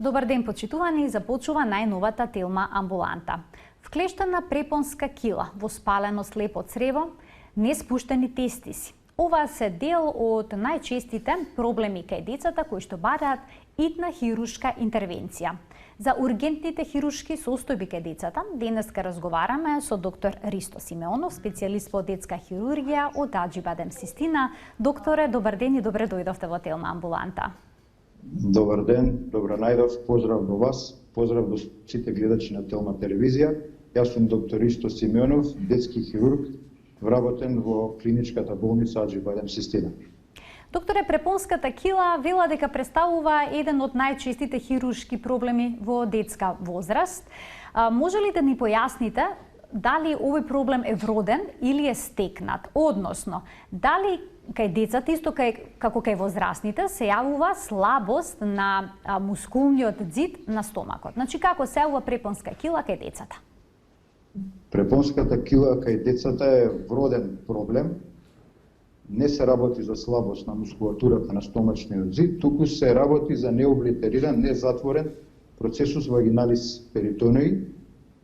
Добар ден, почитувани, започува најновата телма амбуланта. Вклештена препонска кила во спалено слепо црево, неспуштени тестиси. Ова се дел од најчестите проблеми кај децата кои што бараат итна хируршка интервенција. За ургентните хируршки состојби кај децата денеска разговараме со доктор Ристо Симеонов, специјалист по детска хирургија од Аџибадем Систина. Докторе, добар ден и добре дојдовте во телма амбуланта. Добар ден, добро најдов, поздрав до вас, поздрав до сите гледачи на Телма телевизија. Јас сум доктор Ристо Симеонов, детски хирург, вработен во клиничката болница Аџибадем Систина. Докторе, препонската кила вела дека представува еден од најчестите хируршки проблеми во детска возраст. Може ли да ни појасните дали овој проблем е вроден или е стекнат? Односно, дали кај децата, исто како кај возрастните, се јавува слабост на мускулниот ѕид на стомакот? Значи, како се јавува препонска кила кај децата? Препонската кила кај децата е вроден проблем. Не се работи за слабост на мускулатурата на стомачниот ѕид, туку се работи за необлитериран, незатворен процесус вагиналис перитонеи,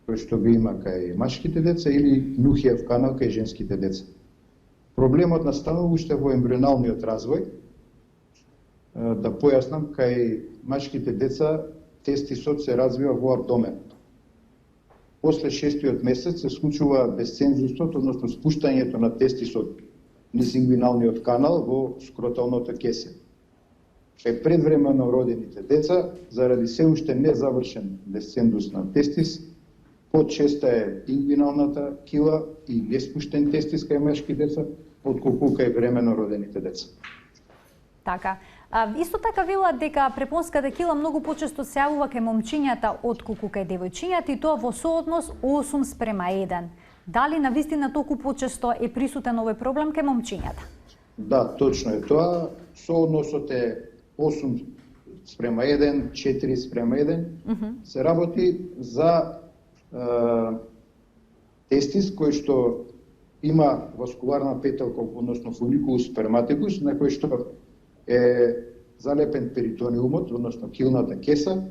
кој што го има кај машките деца или нухиев канал кај женските деца. Проблемот настанува уште во ембрионалниот развој. Да појаснам, кај машките деца тестисот се развива во абдомен. После 6-тиот месец се случува десцензусот, односно спуштањето на тестисот низ ингвиналниот канал во скроталното кесе. Кај предвремено родените деца, заради се уште незавршен десцендус на тестис, почеста е ингвиналната кила и неспуштен тестис кај машки деца, отколку кај времено родените деца. Така. Исто така велат дека препонската кила многу почесто се јавува кај момчињата отколку кај девојчињата и тоа во сооднос 8:1. Дали навистина толку почесто е присутен овој проблем кај момчињата? Да, точно е тоа. Соодносот е 8:1, 4:1. Се работи за тестис кој што има васкуларна петелка, односно фоликулус сперматикус, на кој што е залепен перитонеумот, односно килната кеса,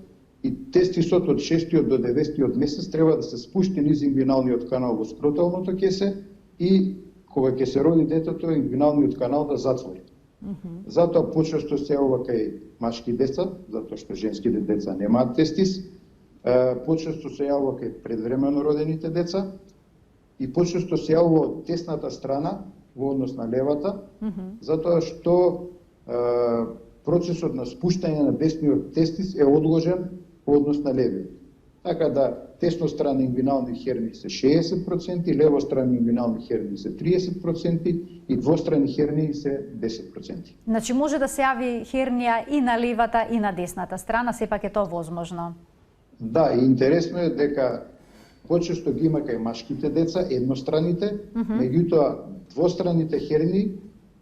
и тестисот од 6-тиот до 9-тиот месец треба да се спушти низ ингвиналниот канал во скроталното кесе и кога ќе се роди детето, ингвиналниот канал да затвори. Затоа почесто се јавува кај машки деца, затоа што женските деца немаат тестис, почесто се јавува кај предвремено родените деца и почесто се јавува од десната страна во однос на левата, затоа што процесот на спуштање на десниот тестис е одложен во однос на левиот. Така да теснострани ингвинални херни се 60%, левострани ингвинални херни се 30% и двострани херни се 10%. Значи може да се јави хернија и на левата и на десната страна, сепак е тоа возможно. Да, и интересно е дека почесто ги има кај машките деца едностраните, меѓутоа двостраните херни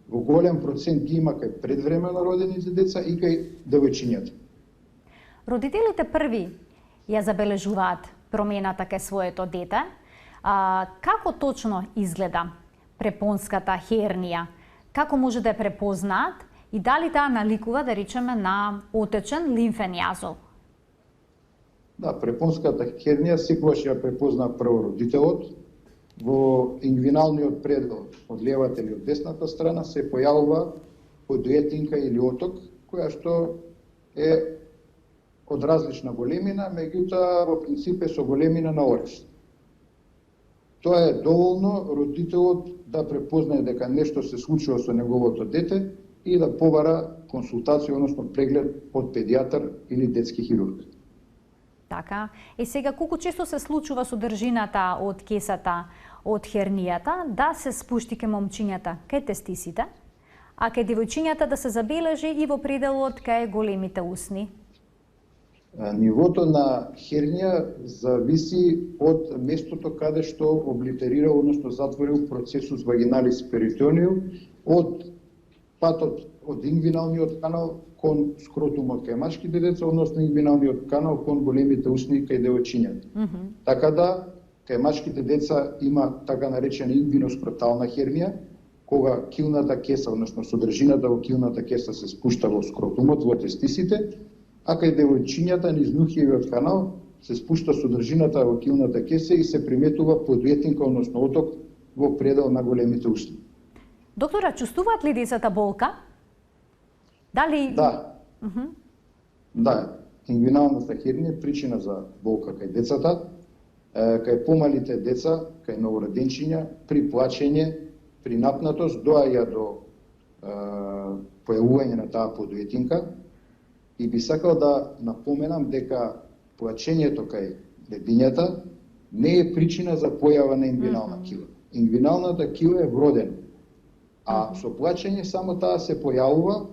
во голем процент ги има кај предвремено родените деца и кај девојчињата. Родителите први ја забележуваат промената кај своето дете. Како точно изгледа препонската хернија? Како може да ја препознаат и дали таа наликува, да речеме, на отечен лимфен јазол? Да, препонската хернија секогаш ја препозна прво родителот. Во ингвиналниот предел од левата или од десната страна се појавува подуетинка или оток, која што е од различна големина, меѓутоа во принцип е со големина на орез. Тоа е доволно родителот да препознае дека нешто се случува со неговото дете и да побара консултација, односно преглед од педијатар или детски хирург. Така. Сега, колку често се случува содржината од кесата од хернијата да се спушти кај момчињата кај тестисите, а кај девојчињата да се забележи и во пределот кај големите усни? Нивото на хернија зависи од местото каде што облитерирал, односно затворил процесус вагиналис перитонеум од патот од ингвиналниот канал кон скротумот кај машките деца, односно ингвиналниот канал кон големите усни кај девојчињата. Така да, кај машките деца има така наречена ингвиноскротална хернија, кога килната кеса, односно содржината во килната кеса се спушта во скротумот, во тестисите, а кај девојчињата низ нухиевиот канал се спушта содржината во килната кеса и се приметува подветинка, односно оток во предел на големите усни. Доктора, чувствуваат ли децата болка? Дали... Да. Да, ингвиналната хернија е причина за болка кај децата, кај помалите деца, кај новороденчиња, при плачење, при напнатост, доаѓа до појавување на таа подветинка. И би сакал да напоменам дека плачењето кај бебињата не е причина за појава на ингвинална кила. Ингвиналната кила е вродена, а со плачење само таа се појавува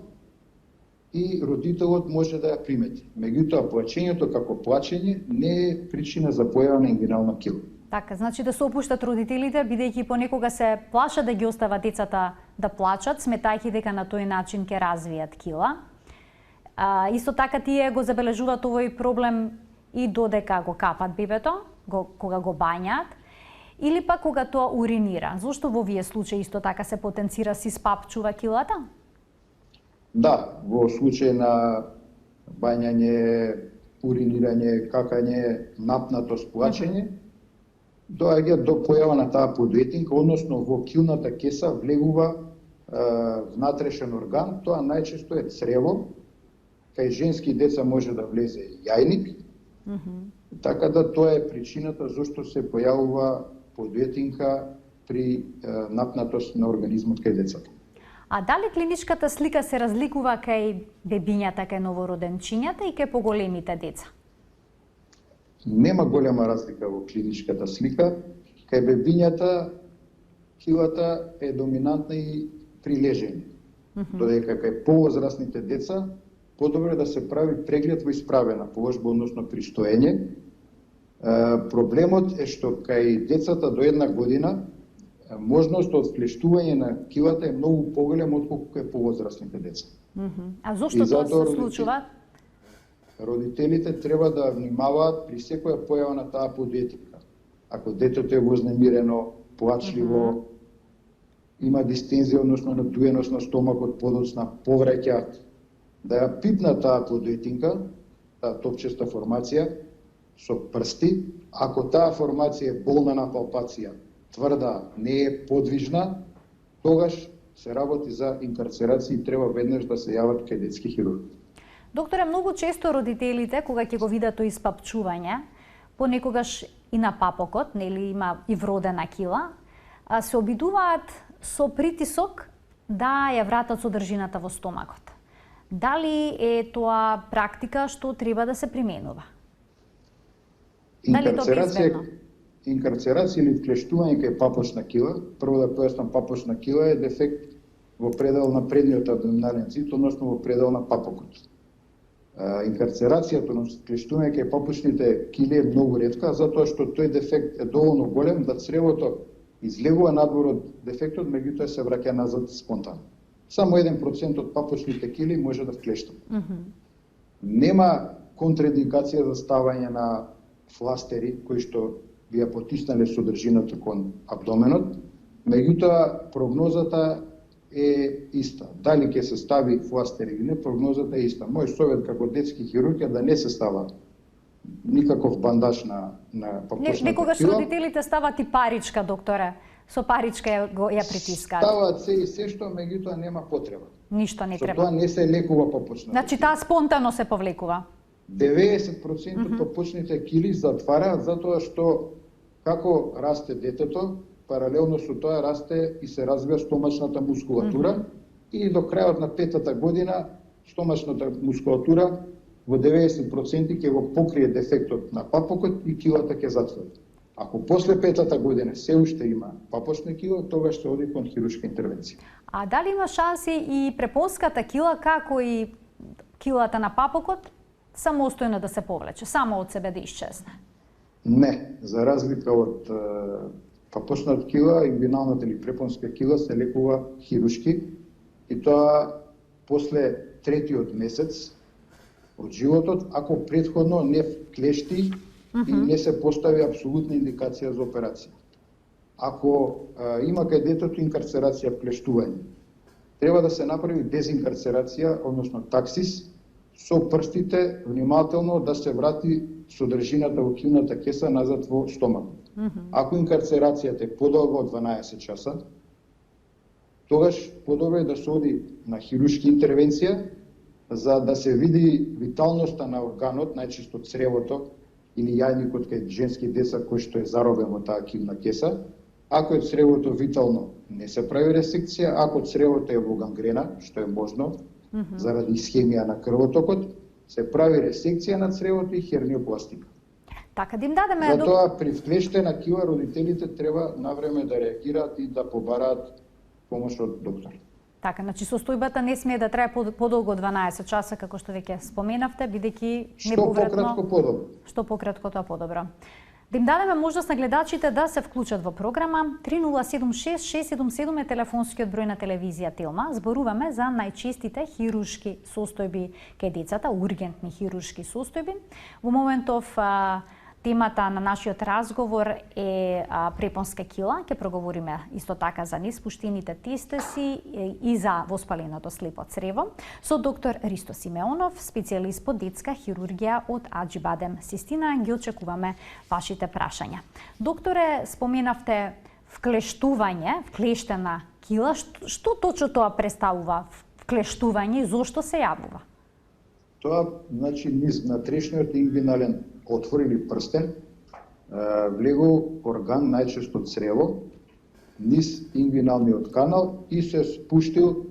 и родителот може да ја примети. Меѓутоа, плачењето како плачење не е причина за појава на ингвинална кила. Така, значи да се опуштат родителите, бидејќи понекога се плашат да ги остават децата да плачат, сметајќи дека на тој начин ќе развијат кила. Исто така тие го забележуваат овој проблем и додека го капат бебето, кога го бањаат, или пак кога тоа уринира. Зошто во овие случаи исто така се потенцира си спапчува килата? Да, во случај на бањање, уринирање, какање, напнатост, плачење, доаѓа до појава на таа подветинка, односно во килната кеса влегува внатрешен орган, тоа најчесто е црево, кај женски деца може да влезе јајник, така да тоа е причината зашто се појавува подветинка при напнатост на организмот кај децата. А дали клиничката слика се разликува кај бебињата, кај новороденчињата и кај поголемите деца? Нема голема разлика во клиничката слика. Кај бебињата килата е доминантна и при лежење. Додека кај повозрасните деца подобро е да се прави преглед во исправена положба, односно при стоење. Проблемот е што кај децата до 1 година можност од вклештување на килата е многу поголем отколку кај повозрасните деца. А зошто тоа се случува? Родителите треба да внимаваат при секоја појава на таа подветинка. Ако детето е вознемирено, плачливо, има дистензија, односно надуеност на стомакот, подоцна, повраќа, да ја пипна таа подветинка, таа топчеста формација, со прсти. Ако таа формација е болна на палпација, тврда, не е подвижна, тогаш се работи за инкарцерација и треба веднаш да се јават кај детски хирург. Докторе, многу често родителите, кога ќе го видат тој испапчување, понекогаш и на папокот, нели има и вродена кила, се обидуваат со притисок да ја вратат содржината во стомакот. Дали е тоа практика што треба да се применува? Дали е тоа безбедно? Инкарцерација или вклештување кај папочна кила, прво да појаснам, папочна кила е дефект во предел на предниот абдоминален цит, односно во предел на папокот. Инкарцерацијата на вклештување кај папочните кили е многу ретка, затоа што тој дефект е доволно голем да цревото излегува надвор од дефектот, меѓутоа се враќа назад спонтано. Само 1% од папочните кили може да вклештат. Нема контраиндикација за ставање на фластери кои што би ја потиснале содржината кон абдоменот, меѓутоа прогнозата е иста. Дали ќе се стави фластер или не, прогнозата е иста. Мој совет како детски хирург е да не се става никаков бандаж на папочната кила. Некогаш родителите стават и паричка, докторе. Со паричка ја притискаат. Ставаат се и се што, меѓутоа нема потреба. Ништо не треба. Со тоа не се лекува папочната. Значи таа спонтано се повлекува. 90% од папочните кили затвараат затоа што како расте детето, паралелно со тоа расте и се развива стомачната мускулатура и до крајот на 5-та година стомачната мускулатура во 90% ќе го покрие дефектот на папокот и килата ќе затвори. Ако после 5-та година се уште има папочна кила, тогаш се оди кон хируршка интервенција. А дали има шанси и препонската кила, како и килата на папокот, самостојно да се повлече, само од себе да исчезне? Не, за разлика од папочната кила, ингвиналната или препонска кила се лекува хируршки и тоа после 3-тиот месец од животот, ако претходно не вклешти и не се постави апсолутна индикација за операција. Ако има кај детето инкарцерација, вклештување, треба да се направи дезинкарцерација, односно таксис, со прстите внимателно да се врати содржината во килната кеса назад во стомакот. Ако инкарцерацијата е подолга од 12 часа, тогаш подобро е да се оди на хируршка интервенција за да се види виталноста на органот, најчесто цревото или јајникот кај женски деца кој што е заробен во таа килна кеса. Ако е цревото витално, не се прави ресекција, ако цревото е во гангрена, што е можно, заради исхемија на крвотокот, се прави ресекција на цревото и херниопластика. Така да им дадеме... Затоа при вклештена кила родителите треба навреме да реагираат и да побараат помош од доктор. Така, значи состојбата не смее да трае подолго од 12 часа, како што веќе споменавте, бидејќи неповратно... Што пократко подобро. Што пократко тоа подобро. Да им дадеме можност на гледачите да се вклучат во програма. 3076-677 е телефонскиот број на телевизија Телма. Зборуваме за најчестите хируршки состојби кај децата, ургентни хируршки состојби. Во моментов темата на нашиот разговор е препонска кила. Ќе проговориме исто така за неспуштените тестиси и за воспаленото слепо црево со доктор Ристо Симеонов, специјалист по детска хирургија од Аџибадем. Систина, ги очекуваме вашите прашања. Докторе, споменавте вклештување, вклештена кила. Што точно тоа представува вклештување и зошто се јавува? Тоа, значи, низ внатрешниот ингвинален отвор или прстен, влегол орган, најчесто црево, низ ингвиналниот канал и се спуштил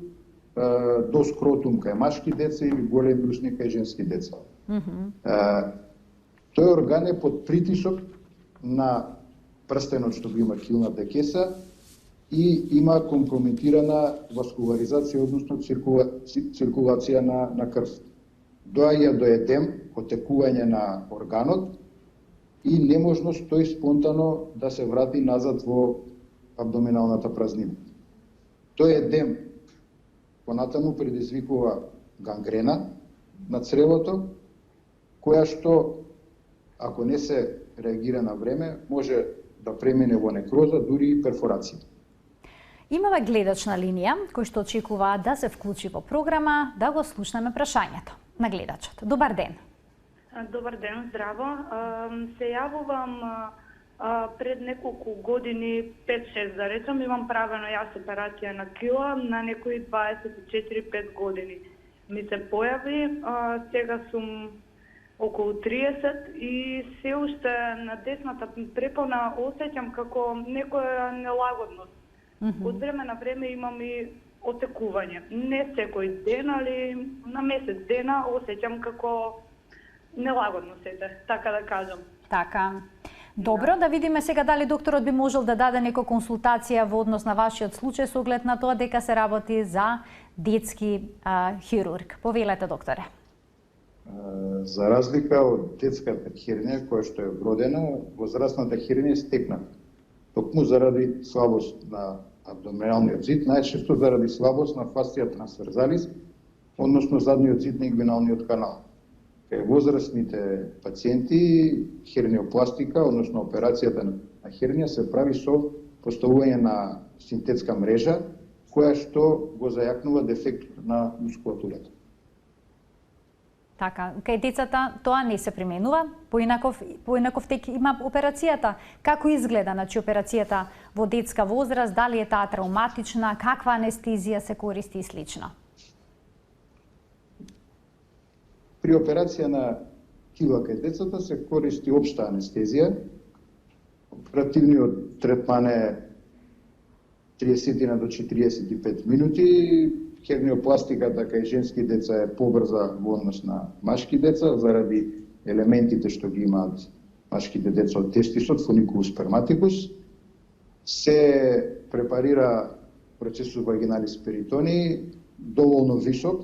до скротум кај машки деца или голем брусни кај женски деца. Тој орган е под притисок на прстенот што го има килната кеса и има компрометирана васкуларизација, односно циркулација на крв. Доаѓа до едем, отекување на органот и неможност тој спонтано да се врати назад во абдоминалната празнина. Тој едем понатаму предизвикува гангрена на цревото, која што, ако не се реагира на време, може да премине во некроза, дури и перфорација. Имаме гледач на линија, кој што очекува да се вклучи во програма, да го слушнеме прашањето на гледачот. Добар ден. Добар ден, здраво. Се јавувам пред неколку години, 5-6 да речам, имам правено јас операција на кила на некои 24-5 години. Ми се појави, сега сум околу 30 и се уште на десната препона осеќам како некоја нелагодност. Од време на време имам и отекување. Не секој ден, али на месец дена осеќам како нелагодност ете, така да кажам. Така. Добро, да видиме сега дали докторот би можел да даде некоја консултација во однос на вашиот случај со оглед на тоа дека се работи за детски хирург. Повелете, докторе. За разлика од детската хернија која што е вродена, возрастната хернија е стекната. Токму заради слабост на абдоминалниот зид, најчесто заради слабост на фасција трансверзалис, односно задниот зид на ингвиналниот канал. Кај возрастните пациенти херниопластика, односно операцијата на хернија се прави со поставување на синтетска мрежа која што го зајакнува дефектот на мускулатурата. Така, кај децата тоа не се применува, поинаков тек има операцијата. Како изгледа, значи, операцијата во детска возраст, дали е таа травматична, каква анестезија се користи и слично? При операција на кила кај децата се користи општа анестезија. Оперативниот третман е 30 до 45 минути. Херниопластиката кај женски деца е побрза во однос на машки деца, заради елементите што ги имаат машките деца од тестисот, фуникулус сперматикус. Се препарира процесус вагиналис перитонии доволно висок,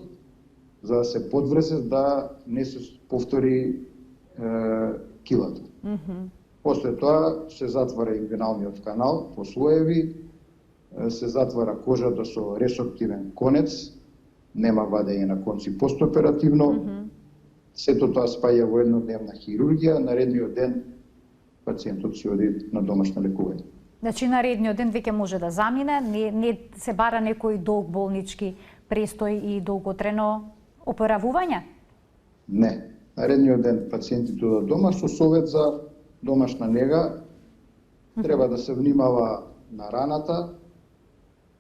за да се подврзе да не се повтори килата. После тоа се затвара ингвиналниот канал по слоеви, се затвара кожата со ресоптивен конец, нема вадење на конци постоперативно. Сето тоа спаја во еднодневна хирургија, наредниот ден пациентот си оди на домашно лекување. Значи наредниот ден веќе може да замине, не се бара некој долг болнички престој и долготрено операвување? Не. Наредниот ден пациентите одат дома со совет за домашна нега. Треба да се внимава на раната,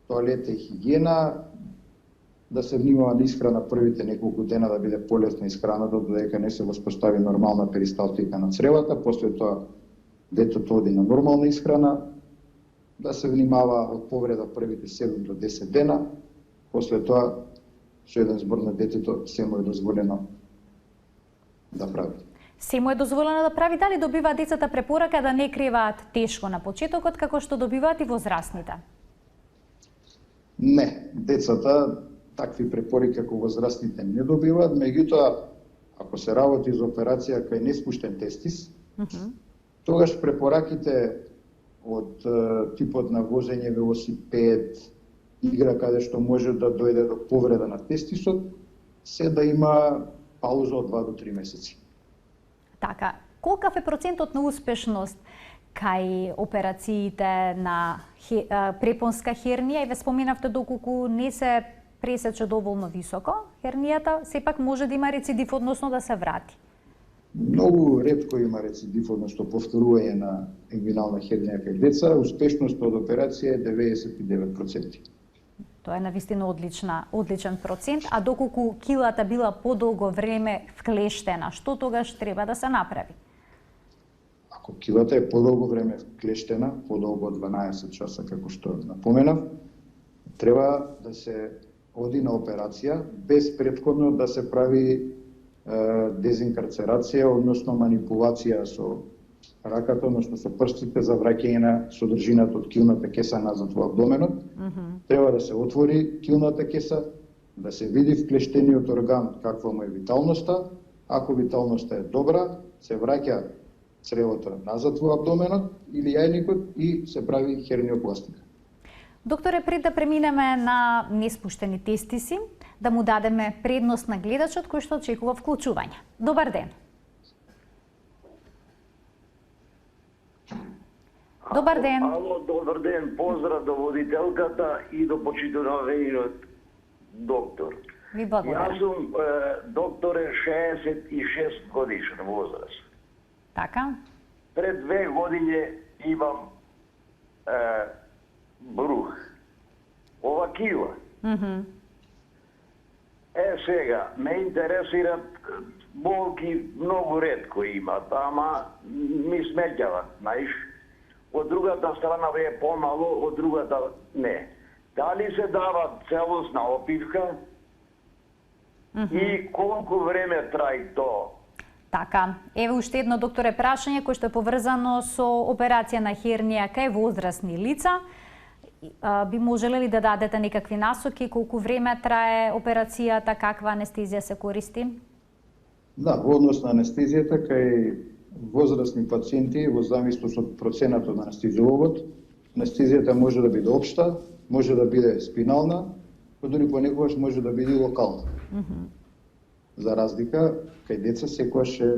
тоалета и хигиена, да се внимава на исхрана првите неколку дена да биде полесна исхраната, додека не се воспостави нормална перисталтика на цревата, после тоа детето оди на нормална исхрана, да се внимава од повреда првите 7 до 10 дена, после тоа со еден збор на детето се му е дозволено да прави. Се му е дозволено да прави, дали добива децата препорака да не креваат тешко на почетокот, како што добиваат и возрастните? Не, децата такви препораки како возрастните не добиваат, меѓутоа, ако се работи за операција кај неспуштен тестис, тогаш препораките од типот на возење велосипед, игра каде што може да дојде до повреда на тестисот, се да има пауза од 2 до 3 месеци. Така, колкав е процентот на успешност кај операциите на препонска хернија и ве споменавте доколку не се пресече доволно високо, хернијата сепак може да има рецидив, односно да се врати? Многу ретко има рецидив, односно повторување на ингвинална хернија кај деца. Успешноста од операција е 99%. Тоа е навистина одличен процент, а доколку килата била подолго време вклештена, што тогаш треба да се направи? Ако килата е подолго време вклештена, подолго од 12 часа, како што напоменав, треба да се оди на операција без претходно да се прави дезинкарцерација, односно манипулација со раката, односно со прстите за враќање на содржината од килната кеса назад во абдоменот. Треба да се отвори килната кеса, да се види вклештениот орган каква му е виталноста. Ако виталноста е добра, се враќа цревото назад во абдоменот или јајникот и се прави херниопластика. Докторе, пред да преминеме на неспуштени тестиси, да му дадеме предност на гледачот кој што очекува вклучување. Добар ден. Добар ден. Ало, добар ден. Поздрав до водителката и до почитуваниот доктор. Ви благодарам. Јас сум докторе 66 годишен возраст. Така. Пред 2 години имам брух. Ова кила. Сега, ме интересират болки многу ретко имат, ама ми смеќават, знаеш. Од другата страна е помало, од другата не. Дали се дава целосна опивка и колку време траи тоа? Така, еве уште едно, докторе, прашање кој што е поврзано со операција на хернија кај возрастни лица. Би можеле ли да дадете некакви насоки, колку време трае операцијата, каква анестезија се користи? Да, во однос на анестезијата кај возрастни пациенти, во зависност од проценатот на анестезиологот, анестезијата може да биде општа, може да биде спинална, дори понекогаш може да биде локална. За разлика, кај деца секогаш е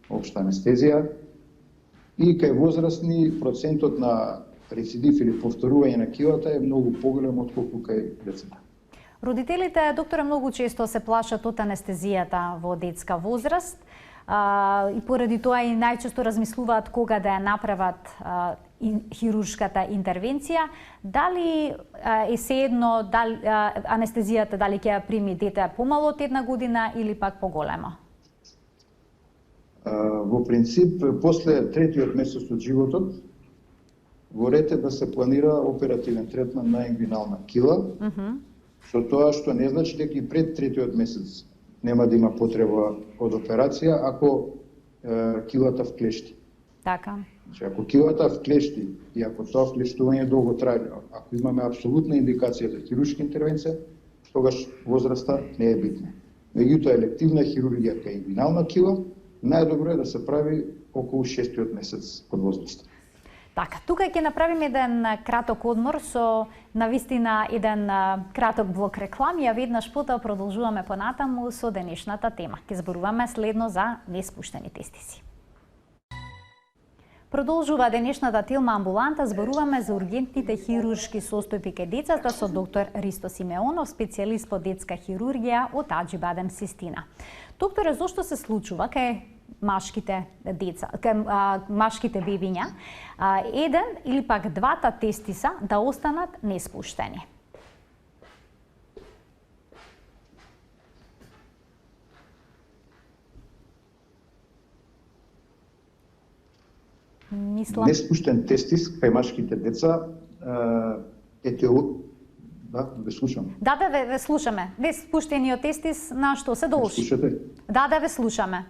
општа анестезија и кај возрастни процентот на рецидив или повторување на килата е многу поголем отколку кај децата. Родителите, докторе, многу често се плашат од анестезијата во детска возраст и поради тоа и најчесто размислуваат кога да ја направат хируршката интервенција. Дали е seедно анестезијата дали ќе ја прими дете помало од 1 година или пак поголема? Во принцип, после 3-тиот месец од животот, во ред е да се планира оперативен третман на ингвинална кила, со тоа што не значи дека и пред 3-тиот месец нема да има потреба од операција ако килата вклешти. Така. Значи, ако килата вклешти и ако тоа вклештување долго трае, ако имаме апсолутна индикација за хируршка интервенција, тогаш возраста не е битна. Меѓутоа, елективна хирургија кај ингвинална кила најдобро е да се прави околу 6-тиот месец од возраста. Така, тука ќе направиме еден краток одмор со навистина еден краток блок реклами, а веднаш потоа продолжуваме понатаму со денешната тема. Ќе зборуваме следно за неспуштени тестиси. Продолжува денешната Телма амбуланта, зборуваме за ургентните хируршки состојби кај децата со доктор Ристо Симеонов, специјалист по детска хирургија од Аџибадем Систина. Докторе, зошто се случува кај машките деца, кај машките бебиња, еден или пак двата тестиса да останат неспуштени? Мислам... Неспуштен тестис кај машките деца е Да, ве слушам. Да, ве слушаме. Неспуштениот тестис на што се должи? Слушате? Да, ве слушаме.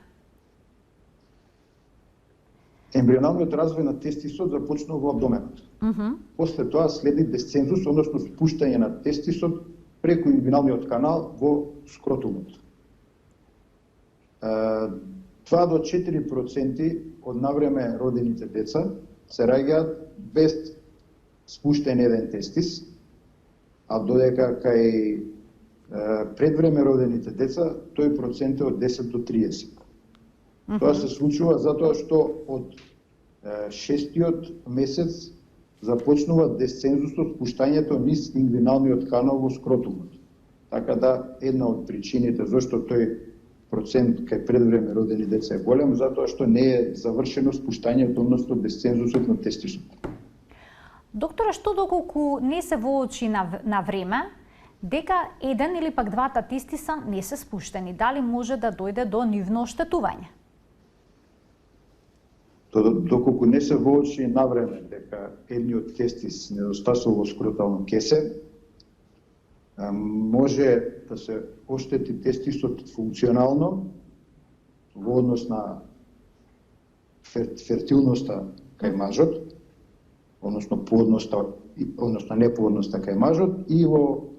Ембрионалниот развој на тестисот започнува во абдоменот. После тоа следи десцензус, односно спуштање на тестисот преку инвиналниот канал во скротумот. 2 до 4% од навреме родените деца се раѓаат без спуштен еден тестис, а додека кај предвреме родените деца тој процент е од 10 до 30. Тоа се случува затоа што од 6-тиот месец започнува десцензусот, спуштањето низ ингвиналниот канал во скротумот. Така да една од причините зашто тој процент кај предвреме родени деца е голем, затоа што не е завршено спуштањето, односно десцензусот на тестисот. Докторе, што доколку не се воочи на време, дека еден или пак двата тестиса не се спуштени, дали може да дојде до нивно оштетување? Доколку не се воочи на време дека едниот тестис недостасува во скротално кесе, може да се оштети тестисот функционално во однос на фертилноста кај мажот, односно плодноста, односно неплодноста кај мажот, и во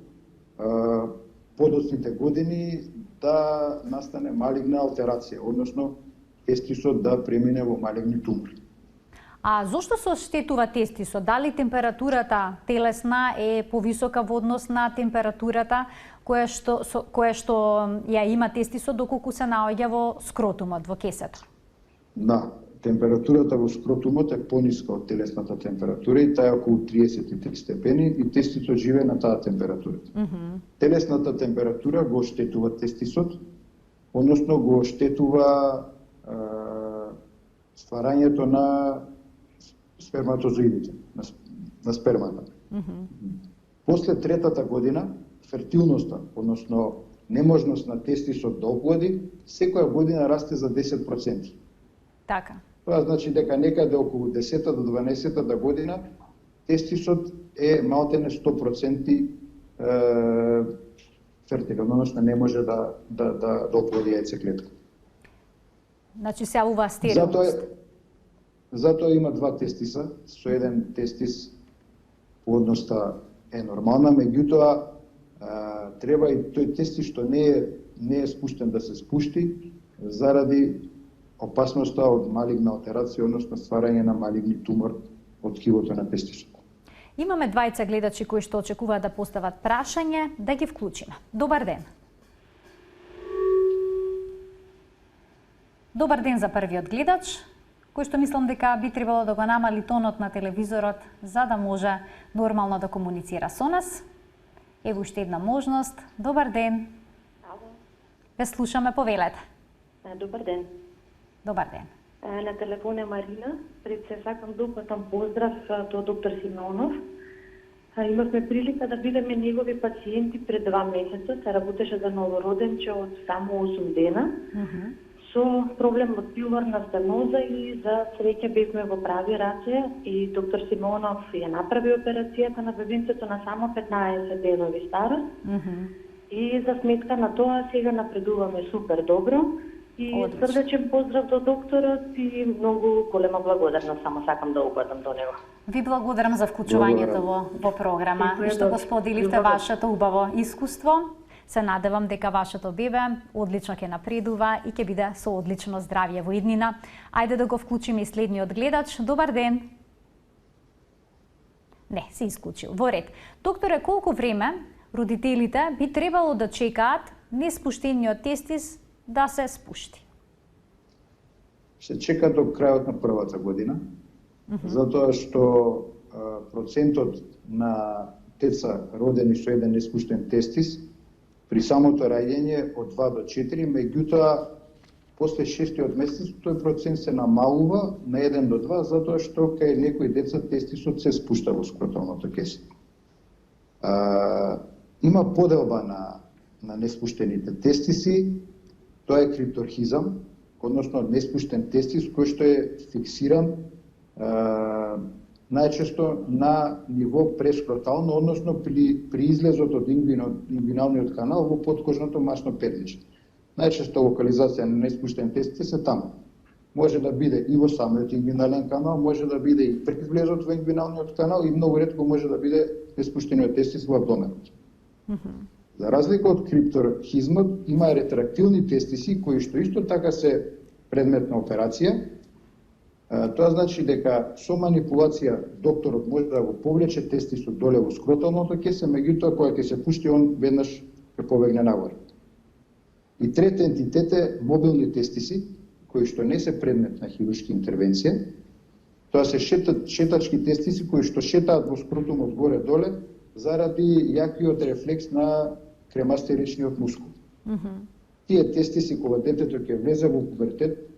подоцните години да настане малигна алтерација, односно тестисот да премине во малигни тумори. А зошто се оштетува тестисот? Дали температурата телесна е повисока во однос на температурата која што ја има тестисот доколку се наоѓа во скротумот, во кесето? Да, температурата во скротумот е пониска од телесната температура и таа е околу 33 степени и тестисот живее на таа температура. Телесната температура го оштетува тестисот, односно го оштетува стварањето на сперматозоидите, на спермата. После третата година, фертилноста, односно неможност на тестисот да оплоди, секоја година расте за 10%. Така. Тоа значи дека некаде околу 10 до 12 година тестисот е малтене 100% фертилен, односно не може да оплоди јајцеклетка. Значи се јавува стерилност. Затоа има два тестиса, со еден тестис плодноста е нормална, меѓутоа треба и тој тестис што не е спуштен да се спушти заради опасноста од малигна алтерација, односно стварање на малигни тумор од ткивото на тестисот. Имаме двајца гледачи кои што очекуваат да постават прашање, да ги вклучиме. Добар ден. Добар ден за првиот гледач, кој што мислам дека би требало да го намали тонот на телевизорот за да може нормално да комуницира со нас. Ево уште една можност. Добар ден. Ало. Ве слушаме, повелете. Добар ден. Добар ден. На телефон е Марина. Пред се сакам да упатам поздрав до доктор Симеонов. Имавме прилика да бидеме негови пациенти пред 2 месеца. Се работеше за новороденче од само 8 дена. Со проблем од пилорна стеноза и за среќа бевме во прави раце и доктор Симеонов ја направи операцијата на бебинцето на само 15 денови старост. И за сметка на тоа сега напредуваме супер добро. И срдечен поздрав до докторот и многу голема благодарност само сакам да упатам до него. Ви благодарам за вклучувањето во програма и што го споделивте вашето убаво искуство. Се надевам дека вашето бебе одлично ќе напредува и ќе биде со одлично здравје во иднина. Ајде да го вклучиме и следниот гледач. Добар ден. Не, се исклучил. Во ред. Докторе, колку време родителите би требало да чекаат неспуштениот тестис да се спушти? Се чека до крајот на првата година, затоа што процентот на деца родени со еден неспуштен тестис при самото раѓање од 2 до 4, меѓутоа после 6-тиот месец тој процент се намалува на 1 до 2, затоа што кај некои деца тестисот се спушта во скроталното кесе. Има поделба на неспуштените тестиси, тоа е крипторхизам, односно неспуштен тестис кој што е фиксиран најчесто на ниво прескротално, односно при излезот од ингвиналниот канал во подкожното масно петличе. Најчесто локализација на неспуштен тестис е таму. Може да биде и во самиот ингвинален канал, може да биде и пред влезот во ингвиналниот канал и многу ретко може да биде неспуштениот тестис во абдоменот. За разлика од крипторхизмот, има ретрактилни тестиси кои што исто така се предмет на операција. Тоа значи дека со манипулација докторот може да го повлече тестисот доле во скроталното кесе, меѓутоа кога ќе се пушти он веднаш ќе побегне нагоре. И трет ентитет е мобилни тестиси, кои што не се предмет на хируршка интервенција. Тоа се шетачки тестиси кои што шетаат во скротумот горе-доле заради јакиот рефлекс на кремастеричниот мускул. Тие тестиси кога детето ќе влезе во пубертет,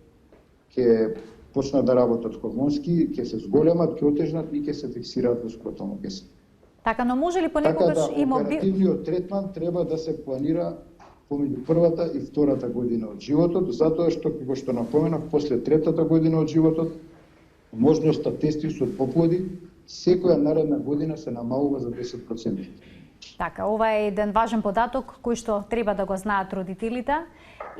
ќе почнат да работат хормонски, ќе се зголемат, ќе отежнат и ќе се фиксираат во скротално кесе. Така, но може ли понекогаш Така да, оперативниот третман треба да се планира помеѓу првата и втората година од животот, затоа што, како што напоменав, после третата година од животот, можноста тестисот поплоди секоја наредна година се намалува за 10%. Така, ова е еден важен податок кој што треба да го знаат родителите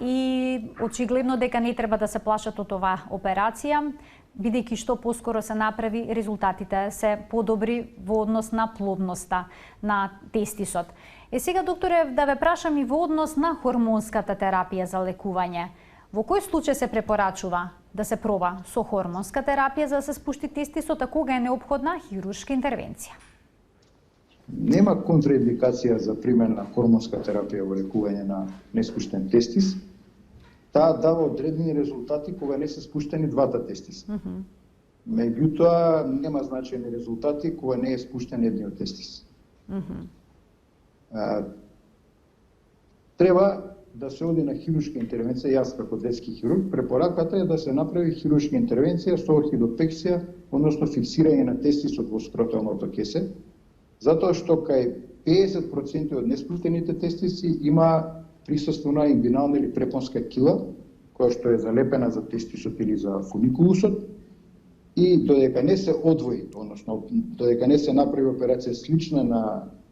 и очигледно дека не треба да се плашат од оваа операција, бидејќи што поскоро се направи, резултатите се подобри во однос на плодноста на тестисот. Сега, докторе, да ве прашам и во однос на хормонската терапија за лекување. Во кој случај се препорачува да се проба со хормонска терапија за да се спушти тестисот, а кога е неопходна хируршка интервенција? Нема контраиндикација за примена на хормонска терапија во лекување на неспуштен тестис. Таа дава одредени резултати кога не се спуштени двата тестиса. Меѓутоа, нема значајни резултати кога не е спуштен едниот тестис. Треба да се оди на хируршка интервенција. Јас како детски хирург препораката е да се направи хируршка интервенција со орхидопексија, односно фиксирање на тестисот во скроталното кесе, затоа што кај 50% од неспуштените тестиси има присуство на ингвинална или препонска кила, која што е залепена за тестисот или за фуникулусот, и додека не се одвои, односно додека не се направи операција слична на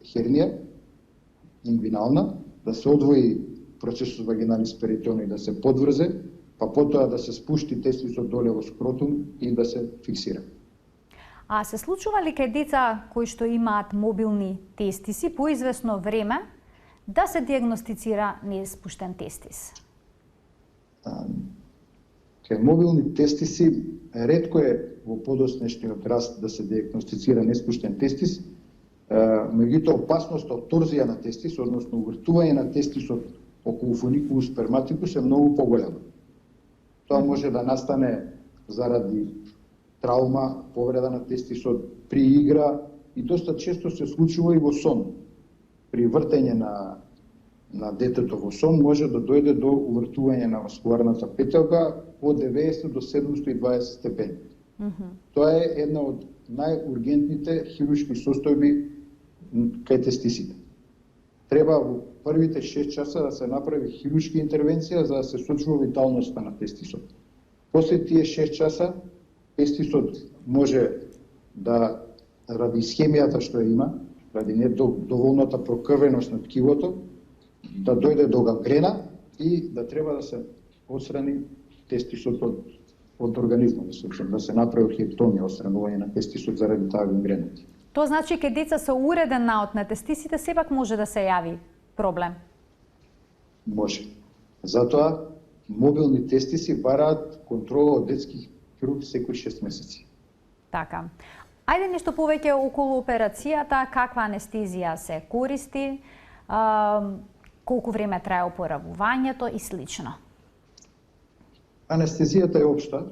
хернија ингвинална, да се одвои процесот вагиналис перитони, да се подврзе, па потоа да се спушти тестисот доле во скротум и да се фиксира. А се случува ли кај деца кои што имаат мобилни тестиси по известно време да се диагностицира неспуштен тестис? Кај мобилни тестиси ретко е во подоцнешниот раст да се диагностицира неспуштен тестис, меѓутоа опасноста од торзија на тестис, односно увртување на тестисот околу фуникулус сперматикус е многу поголема. Тоа може да настане заради травма, повреда на тестисот при игра и доста често се случува и во сон. При вртење на детето во сон може да дојде до увртување на васкуларната петелка од 90 до 720 степени. Тоа е една од најургентните хируршки состојби кај тестисите. Треба во првите 6 часа да се направи хируршка интервенција за да се сочува виталноста на тестисот. После тие 6 часа тестисот може да, ради исхемијата што има, ради недоволната прокрвеност на ткивото, да дојде до гангрена и да треба да се отстрани тестисот од организмот, да се направи орхидектомија, отстранување на тестисот заради таа гангрена. Тоа значи кај деца со уреден наод на тестисите сепак може да се јави проблем? Може. Затоа мобилни тестиси бараат контрола од детски хирург секој 6 месеци. Така. Ајде нешто повеќе околу операцијата, каква анестезија се користи, колку време трае опоравувањето и слично. Анестезијата е општа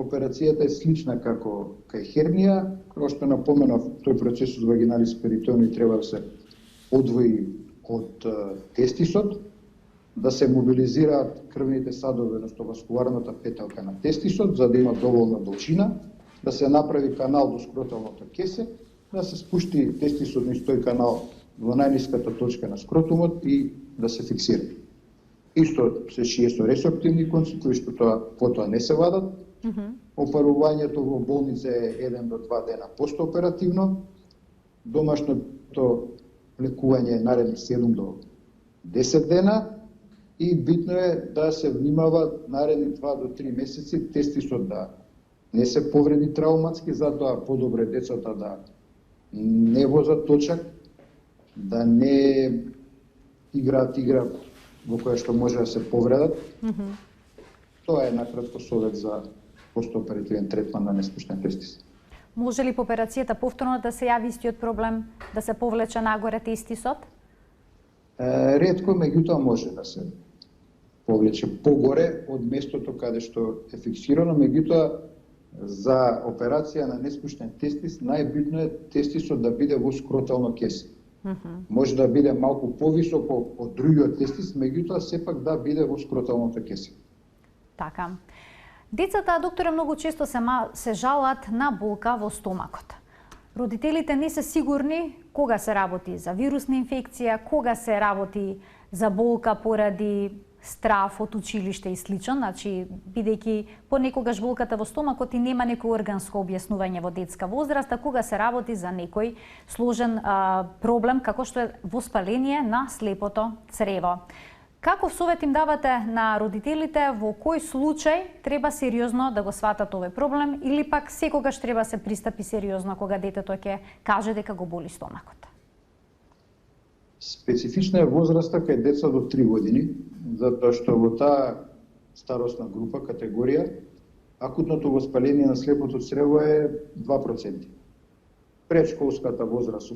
операцијата е слична како кај хернија, како што напоменав, тој процесус вагиналис перитони треба да се одвои од тестисот, да се мобилизираат крвните садови, односно васкуларната петелка на тестисот, за да има доволна должина, да се направи канал до скроталното кесе, да се спушти тестисот низ тој канал во најниската точка на скротумот и да се фиксира. Исто се шие со ресорптивни конци, кои што потоа не се вадат. Опарувањето во болница е 1 до 2 дена постооперативно. Домашното лекување е наредни 7 до 10 дена. И битно е да се внимава наредни 2 до 3 месеци тестисот да не се повреди трауматски, затоа подобре децата да не возат точак, да не играат игра во која што може да се повредат. Тоа е накратко совет за постооперативен третман на неспуштен тестис. Може ли по операцијата повторно да се јави истиот проблем, да се повлече нагоре тестисот? Ретко, меѓутоа може да се повлече погоре од местото каде што е фиксирано, меѓутоа за операција на неспуштен тестис најбитно е тестисот да биде во скротално кесе. Може да биде малку повисоко од другиот тестис, меѓутоа сепак да биде во скроталното кесе. Така. Децата, докторе, многу често се жалат на болка во стомакот. Родителите не се сигурни кога се работи за вирусна инфекција, кога се работи за болка поради страф од училиште и слично, значи бидејќи понекогаш болката во стомакот и нема некој органско објаснување во детска возраст, а кога се работи за некој сложен проблем како што е воспаление на слепото црево. Каков совет им давате на родителите, во кој случај треба сериозно да го сватат овој проблем или пак секогаш треба се пристапи сериозно кога детето ќе каже дека го боли стомакот? Специфична е возраста кај деца до 3 години, затоа што во таа старосна група, категорија, акутното воспаление на слепото црево е 2%. Предшколската возраст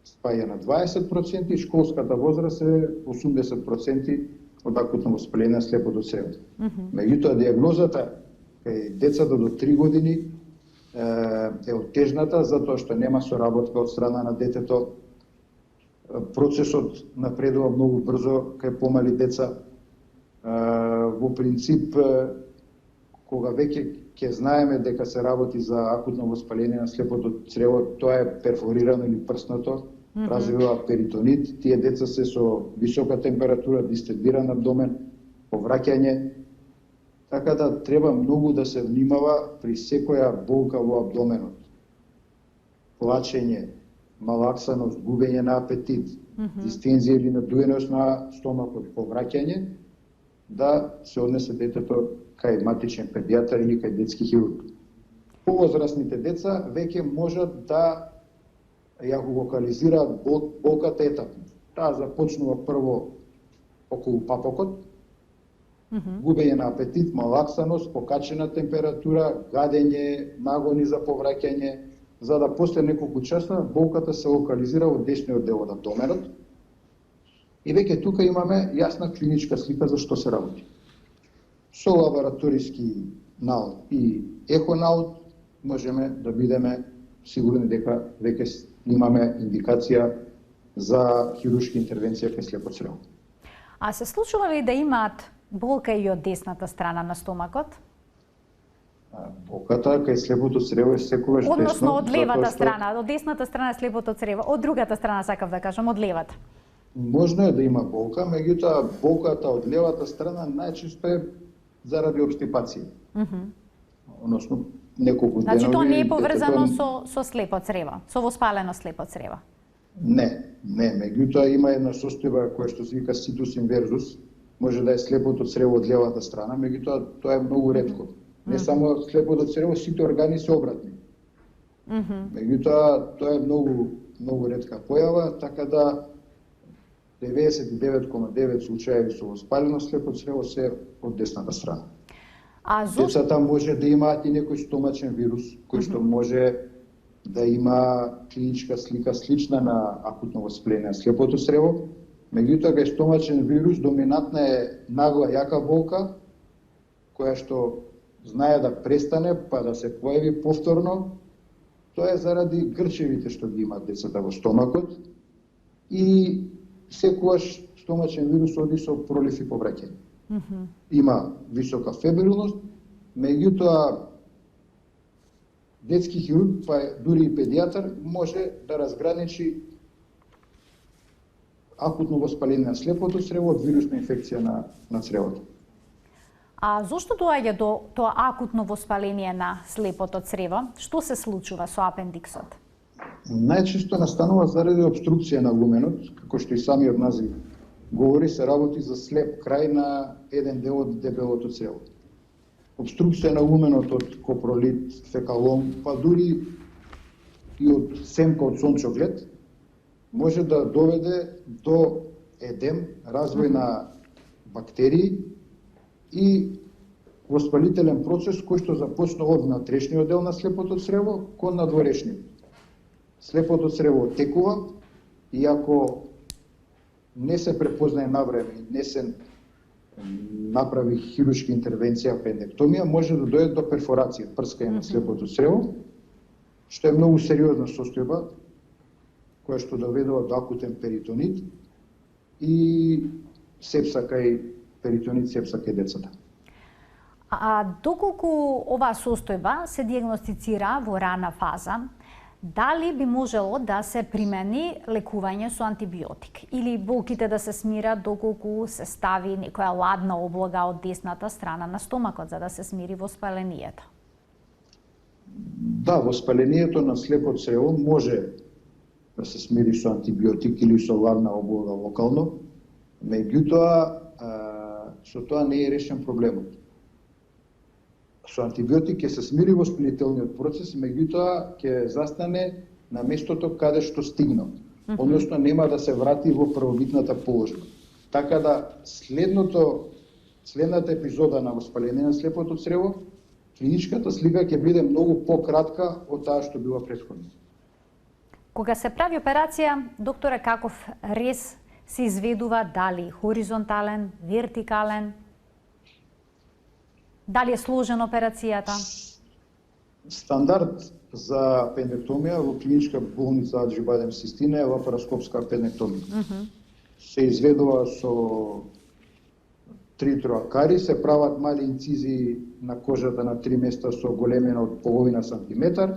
спаја на 20% и школската возраст е 80% од акутно воспаление на слепото црево. Меѓутоа, диагнозата кај децата до 3 години е оттежната, затоа што нема соработка од страна на детето. Процесот напредува многу брзо кај помали деца. Во принцип, кога веќе ќе знаеме дека се работи за акутно воспаление на слепото црево, тоа е перфорирано или прснато, развива перитонит, тие деца се со висока температура, дистендиран абдомен, повраќање, така да треба многу да се внимава при секоја болка во абдоменот. Плачење, малаксаност, губење на апетит, дистензија или надуеност на стомакот, повраќање, да се однесе детето кај матичен педијатар или кај детски хирург. Повозрастните деца веќе можат да ја го локализираат болката етапно. Таа започнува прво околу папокот, губење на апетит, малаксаност, покачена температура, гадење, нагони за повраќање, за да после неколку часа болката се локализира во десниот дел од абдоменот. И веќе тука имаме јасна клиничка слика за што се работи. Со лабораториски наут и ехонаут можеме да бидеме сигурни дека веќе имаме индикација за хируршка интервенција кај слепо црево. А се случува ли да имаат болка и од десната страна на стомакот? Болката кај слепото црево е секогаш десно. Односно од левата страна, од десната страна е слепото црево, од другата страна сакав да кажам, од левата. Можно е да има болка, меѓутоа болката од левата страна најчесто е заради обстипација. Односно неколку денови. Значи тоа не е поврзано со слепо црево, со воспалено слепо црево. Не, меѓутоа има една состојба која што се вика ситус инверзус, може да е слепото црево од левата страна, меѓутоа тоа е многу ретко. Не само слепото црево, сите органи се обратни. Меѓутоа тоа е многу ретка појава, така да 99,9 случаи со воспалено слепо црево се од десната страна. Децата може да имаат и некој стомачен вирус, кој што може да има клиничка слика слична на акутно воспаление на слепото црево, меѓутоа кај стомачен вирус доминантна е нагла јака болка, која што знае да престане, па да се појави повторно, тоа е заради грчевите што ги имаат децата во стомакот и секогаш стомачен вирус оди со пролив и повраќање. Има висока фебрилност, меѓутоа детски хирург, па дури и педијатар, може да разграничи акутно воспаление на слепото црево од вирусна инфекција на цревото. А зошто доаѓа до тоа акутно воспаление на слепото црево? Што се случува со апендиксот? Најчесто настанува заради обструкција на луменот, како што и самиот назив говори, се работи за слеп крај на еден дел од дебелото црево. Обструкција на луменот од копролит, фекалом, па дури и од семка од сончоглед, може да доведе до едем, развој на бактерии и воспалителен процес кој што започна од внатрешниот дел на слепото црево кон надворешниот. Слепото црево текува и ако не се препознае навреме и не се направи хируршка интервенција, апендектомија, може да дојде до перфорација, прскање на слепото црево, што е многу сериозна состојба, која што доведува до акутен перитонит и сепса кај перитонит, сепса кај децата. А доколку оваа состојба се дијагностицира во рана фаза, дали би можело да се примени лекување со антибиотик или болките да се смират доколку се стави некоја ладна облага од десната страна на стомакот за да се смири воспалението? Да, воспалението на слепо црево може да се смири со антибиотик или со ладна облага локално, меѓутоа со тоа не е решен проблемот. Со антибиотик ќе се смири воспалителниот процес, меѓутоа ќе застане на местото каде што стигна, односно нема да се врати во првобитната положба. Така да следната епизода на воспаление на слепото црево, клиничката слика ќе биде многу пократка од таа што била претходно. Кога се прави операција, докторе, каков рез се изведува, дали хоризонтален, вертикален? Дали е сложена операцијата? Стандард за апендектомија во клиничка болница Аџибадем Систина е лапароскопска апендектомија. Се изведува со 3 троакари, се прават мали инцизии на кожата на 3 места со големина од половина сантиметар,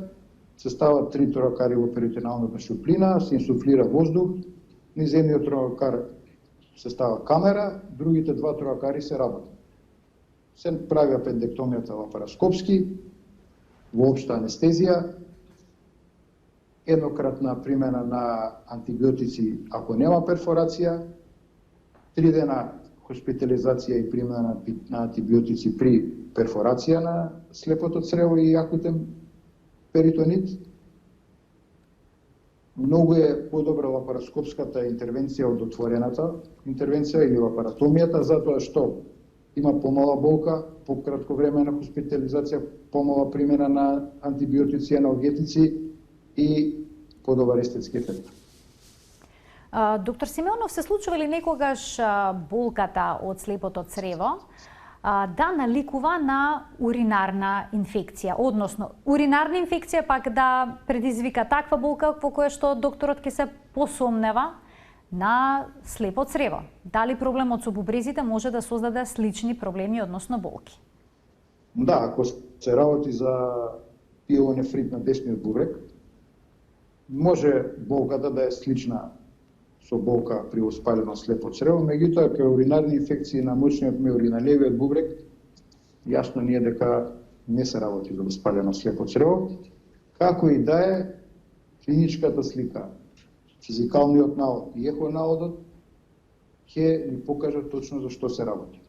се стават 3 троакари во перитоналната шуплина, се инсуфлира воздух, низ едниот троакар се става камера, другите 2 троакари се работат. Се прави апендектомијата лапароскопски, во општа анестезија, еднократна примена на антибиотици ако нема перфорација, 3 дена хоспитализација и примена на антибиотици при перфорација на слепото црево и акутен перитонит. Многу е подобра лапароскопската интервенција од отворената интервенција или лапаротомијата, затоа што има помала болка, пократко време на хоспитализација, помала примена на антибиотици, аналгетици и подобар естетски ефект. Доктор Симеонов, се случува ли некогаш болката од слепото црево да наликува на уринарна инфекција, односно уринарна инфекција пак да предизвика таква болка во која што докторот ќе се посомнева на слепо црево? Дали проблемот со бубрезите може да создаде слични проблеми, односно болки? Да, ако се работи за пиелонефрит на десниот бубрек, може болката да е слична со болка при воспалено слепо црево, меѓутоа кај уринарни инфекции на мочниот меур и на левиот бубрек, јасно ни е дека не се работи за воспалено слепо црево, како и да е клиничката слика, физикалниот наод и ехонаодот ќе ни покажат точно за што се работи.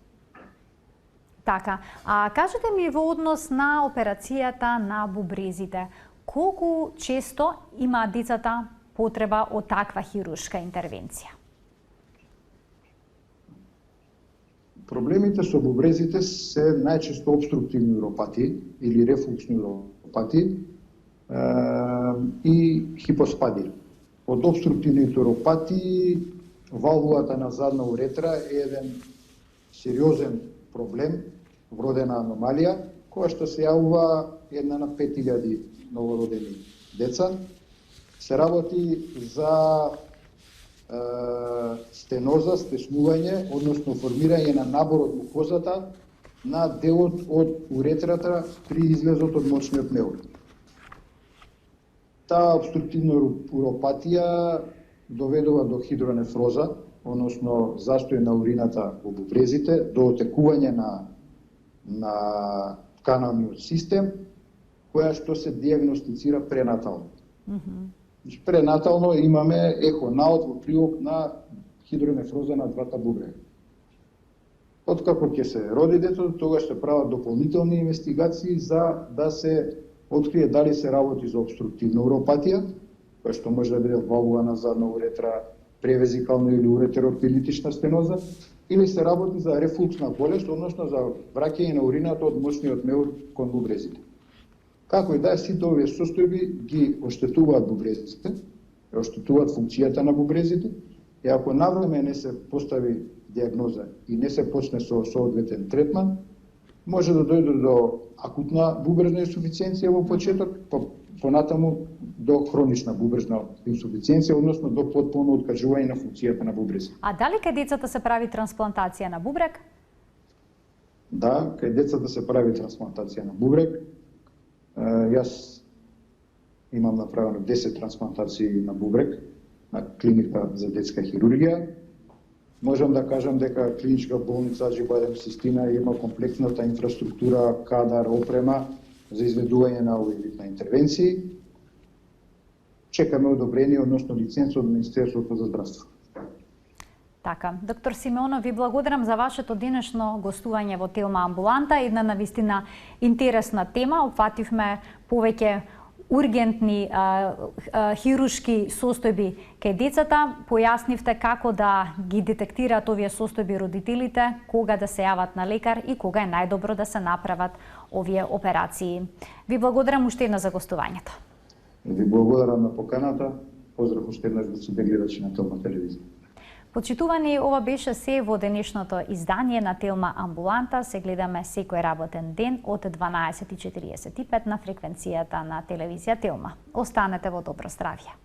Така, кажете ми во однос на операцијата на бубрезите, колку често има децата потреба од таква хируршка интервенција? Проблемите со бубрезите се најчесто обструктивни уропатии или рефлуксни уропатии и хипоспадии. Од обструктивните уропатии, валвулата на задна уретра е еден сериозен проблем, вродена аномалија, која што се јавува една на 5000 новородени деца. Се работи за стеноза, стеснување, односно формирање на набор од мукозата на делот од уретрата при излезот од мочниот меур. Таа обструктивна уропатија доведува до хидронефроза, односно застој на урината во бубрезите, до отекување на тканавниот систем, која што се диагностицира пренатално. Пренатално имаме ехонаот во прилог на хидронефроза на двата бубрега. Откако ќе се роди детето, тогаш се прават дополнителни инвестигации за да се открие дали се работи за обструктивна уропатија, која што може да биде валвула на задна уретра, превезикална или уретеропилитична стеноза, или се работи за рефлуксна болест, односно за враќање на урината од мочниот меур кон бубрезите. Како и да е, сите овие состојби ги оштетуваат бубрезите, оштетуваат функцијата на бубрезите, и ако навреме не се постави диагноза и не се почне со соодветен третман, може да дојде до акутна бубрезна инсуфициенција во почеток, понатаму до хронична бубрезна инсуфициенција, односно до потполно откажување на функцијата на бубрезите. А дали кај децата се прави трансплантација на бубрек? Да, кај децата се прави трансплантација на бубрек. Јас имам направено 10 трансплантации на бубрек на клиника за детска хирургија. Можам да кажам дека клиничка болница Аџи Систина има комплексната инфраструктура, кадар, опрема за изведување на овој вид на интервенции. Чекаме одобрение, односно лиценца од Министерството за здравство. Така, доктор Симеонов, ви благодарам за вашето денешно гостување во Телма амбуланта. Една навистина интересна тема. Опфативме повеќе ургентни хируршки состојби кај децата. Појаснивте како да ги детектираат овие состојби родителите, кога да се јават на лекар и кога е најдобро да се направат овие операции. Ви благодарам уште една за гостувањето. Ви благодарам на поканата. Поздрав уште еднаш до сите гледачи на Телма телевизија. Почитувани, ова беше се во денешното издание на Телма амбуланта. Се гледаме секој работен ден од 12:45 на фреквенцијата на телевизија Телма. Останете во добро здравје.